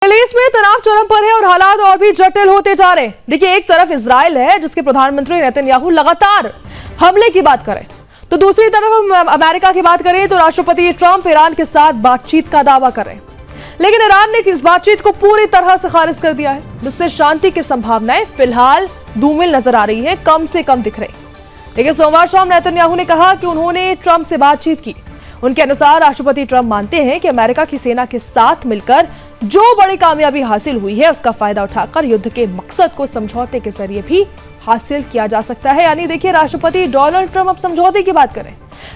Middle east में तनाव चरम पर है और हालात और भी जटिल होते जा रहे हैं। देखिए, एक तरफ इजराइल है जिसके प्रधानमंत्री नेतन्याहू लगातार हमले की बात करें, तो दूसरी तरफ हम अमेरिका की बात करें तो राष्ट्रपति ट्रंप ईरान के साथ बातचीत का दावा कर रहे हैं। लेकिन ईरान ने इस बातचीत को पूरी तरह से खारिज कर दिया है, जिससे शांति की संभावनाएं फिलहाल धूमिल नजर आ रही है, कम से कम दिख रही। लेकिन सोमवार शाम नेतन्याहू ने कहा कि उन्होंने ट्रंप से बातचीत की। उनके अनुसार राष्ट्रपति ट्रंप मानते हैं कि अमेरिका की सेना के साथ मिलकर जो बड़ी कामयाबी हासिल हुई है उसका फायदा उठाकर युद्ध के मकसद को समझौते के जरिए भी हासिल किया जा सकता है। यानी देखिए, राष्ट्रपति डोनाल्ड ट्रंप अब समझौते की बात करें।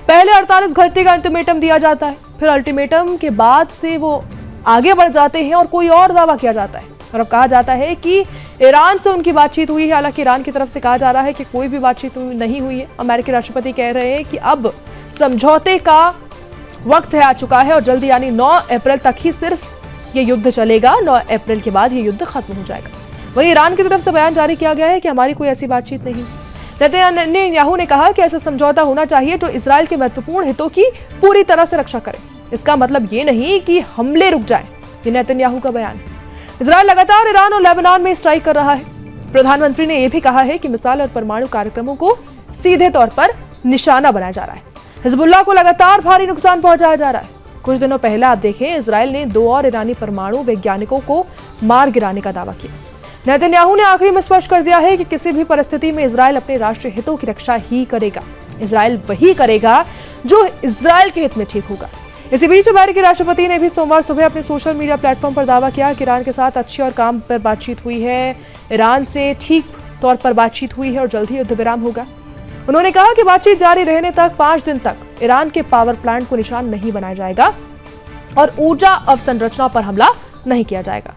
पहले 48 घंटे का अल्टीमेटम दिया जाता है, फिर अल्टीमेटम के बाद से वो आगे बढ़ जाते हैं और कोई और दावा किया जाता है। और अब कहा जाता है कि ईरान से उनकी बातचीत हुई है। हालांकि ईरान की तरफ से कहा जा रहा है कि कोई भी बातचीत नहीं हुई है। अमेरिकी राष्ट्रपति कह रहे हैं कि अब समझौते का वक्त आ चुका है और जल्दी यानी 9 अप्रैल तक ही सिर्फ ये युद्ध चलेगा। 9 अप्रैल के बाद ये युद्ध खत्म हो जाएगा। वहीं ईरान की तरफ से बयान जारी किया गया है कि हमारी कोई ऐसी बातचीत नहीं। नेतन्याहू ने कहा कि ऐसा समझौता होना चाहिए जो इजराइल के महत्वपूर्ण हितों की पूरी तरह से रक्षा करे। इसका मतलब ये नहीं कि हमले रुक जाए। ये नेतन्याहू का बयान है। इजराइल लगातार ईरान और लेबनान में स्ट्राइक कर रहा है। प्रधानमंत्री ने यह भी कहा है कि मिसाइल और परमाणु कार्यक्रमों को सीधे तौर पर निशाना बनाया जा रहा है। हिजबुल्लाह को लगातार भारी नुकसान पहुंचाया जा रहा है। कुछ दिनों पहले आप देखें, इजराइल ने 2 और ईरानी परमाणु वैज्ञानिकों को मार गिराने का दावा किया। नेतन्याहू ने आखिरी में स्पष्ट कर दिया है कि किसी भी परिस्थिति में इजराइल अपने राष्ट्रीय हितों की रक्षा ही करेगा। इजराइल वही करेगा जो इजराइल के हित में ठीक होगा। इसी बीच अमेरिकी राष्ट्रपति ने भी सोमवार सुबह अपने सोशल मीडिया प्लेटफॉर्म पर दावा किया कि ईरान के साथ अच्छी और काम पर बातचीत हुई है। ईरान से ठीक तौर पर बातचीत हुई है और जल्द ही युद्ध विराम होगा। उन्होंने कहा कि बातचीत जारी रहने तक 5 दिन तक ईरान के पावर प्लांट को निशान नहीं बनाया जाएगा और ऊर्जा अवसंरचना पर हमला नहीं किया जाएगा।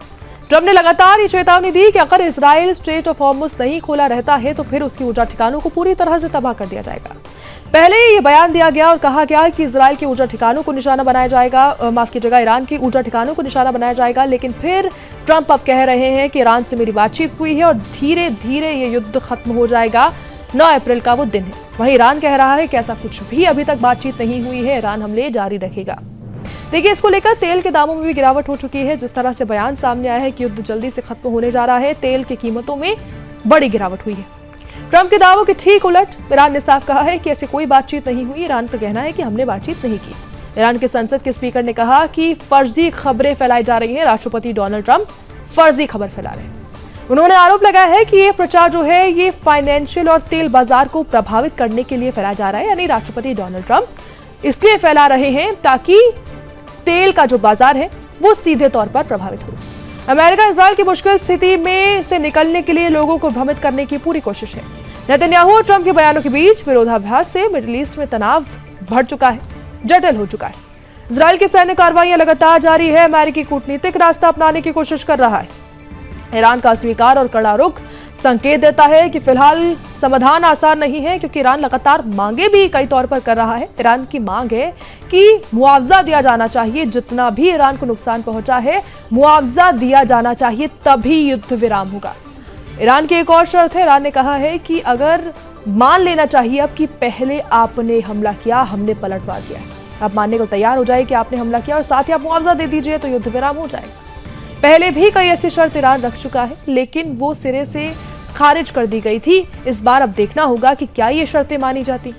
ट्रंप ने लगातार ये चेतावनी दी कि अगर इजराइल स्ट्रेट ऑफ हॉर्मुज नहीं खोला रहता है तो फिर उसकी ऊर्जा ठिकानों को पूरी तरह से तबाह कर दिया जाएगा। पहले ये बयान दिया गया और कहा गया कि इजराइल के ऊर्जा ठिकानों को निशाना बनाया जाएगा, माफ कीजिएगा, ईरान की ऊर्जा ठिकानों को निशाना बनाया जाएगा। लेकिन फिर ट्रंप अब कह रहे हैं कि ईरान से मेरी बातचीत हुई है और धीरे धीरे ये युद्ध खत्म हो जाएगा। 9 अप्रैल का वो दिन है। वहीं ईरान कह रहा है कि ऐसा कुछ भी अभी तक बातचीत नहीं हुई है, ईरान हमले जारी रखेगा। देखिए, इसको लेकर तेल के दामों में भी गिरावट हो चुकी है। जिस तरह से बयान सामने आया है कि युद्ध जल्दी से खत्म होने जा रहा है, तेल की कीमतों में बड़ी गिरावट हुई है। ट्रंप के दावों के ठीक उलट ईरान ने साफ कहा है कि ऐसी कोई बातचीत नहीं हुई। ईरान का कहना है कि हमने बातचीत नहीं की। ईरान के संसद के स्पीकर ने कहा कि फर्जी खबरें फैलाई जा रही हैं। राष्ट्रपति डोनाल्ड ट्रंप फर्जी खबर फैला रहे हैं। उन्होंने आरोप लगाया है कि ये प्रचार जो है ये फाइनेंशियल और तेल बाजार को प्रभावित करने के लिए फैलाया जा रहा है। यानी राष्ट्रपति डोनाल्ड ट्रंप इसलिए फैला रहे हैं ताकि तेल का जो बाजार है वो सीधे तौर पर प्रभावित हो। अमेरिका इजराइल की मुश्किल स्थिति में से निकलने के लिए लोगों को भ्रमित करने की पूरी कोशिश है। नेतन्याहू और ट्रंप के बयानों के बीच विरोधाभास से मिडिल ईस्ट में तनाव बढ़ चुका है, जटिल हो चुका है। इजराइल की सैन्य कार्रवाइयां लगातार जारी है। अमेरिकी कूटनीतिक रास्ता अपनाने की कोशिश कर रहा है। ईरान का स्वीकार और कड़ा रुख संकेत देता है कि फिलहाल समाधान आसान नहीं है, क्योंकि ईरान लगातार मांगे भी कई तौर पर कर रहा है। ईरान की मांग है कि मुआवजा दिया जाना चाहिए। जितना भी ईरान को नुकसान पहुंचा है, मुआवजा दिया जाना चाहिए, तभी युद्ध विराम होगा। ईरान की एक और शर्त है। ईरान ने कहा है कि अगर मान लेना चाहिए अब कि पहले आपने हमला किया, हमने पलटवार किया, आप मानने को तैयार हो जाए कि आपने हमला किया और साथ ही आप मुआवजा दे दीजिए तो युद्ध विराम हो जाएगा। पहले भी कई ऐसी शर्त ईरान रख चुका है, लेकिन वो सिरे से खारिज कर दी गई थी। इस बार अब देखना होगा कि क्या ये शर्तें मानी जाती।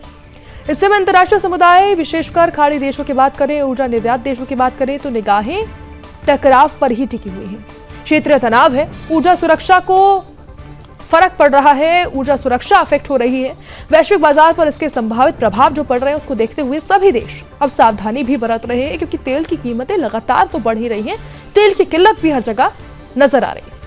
इस समय अंतर्राष्ट्रीय समुदाय, विशेषकर खाड़ी देशों की बात करें, ऊर्जा निर्यात देशों की बात करें, तो निगाहें टकराव पर ही टिकी हुई हैं। क्षेत्रीय तनाव है, ऊर्जा सुरक्षा को फर्क पड़ रहा है, ऊर्जा सुरक्षा अफेक्ट हो रही है। वैश्विक बाजार पर इसके संभावित प्रभाव जो पड़ रहे हैं उसको देखते हुए सभी देश अब सावधानी भी बरत रहे हैं, क्योंकि तेल की कीमतें लगातार तो बढ़ ही रही हैं। तेल की किल्लत भी हर जगह नजर आ रही है।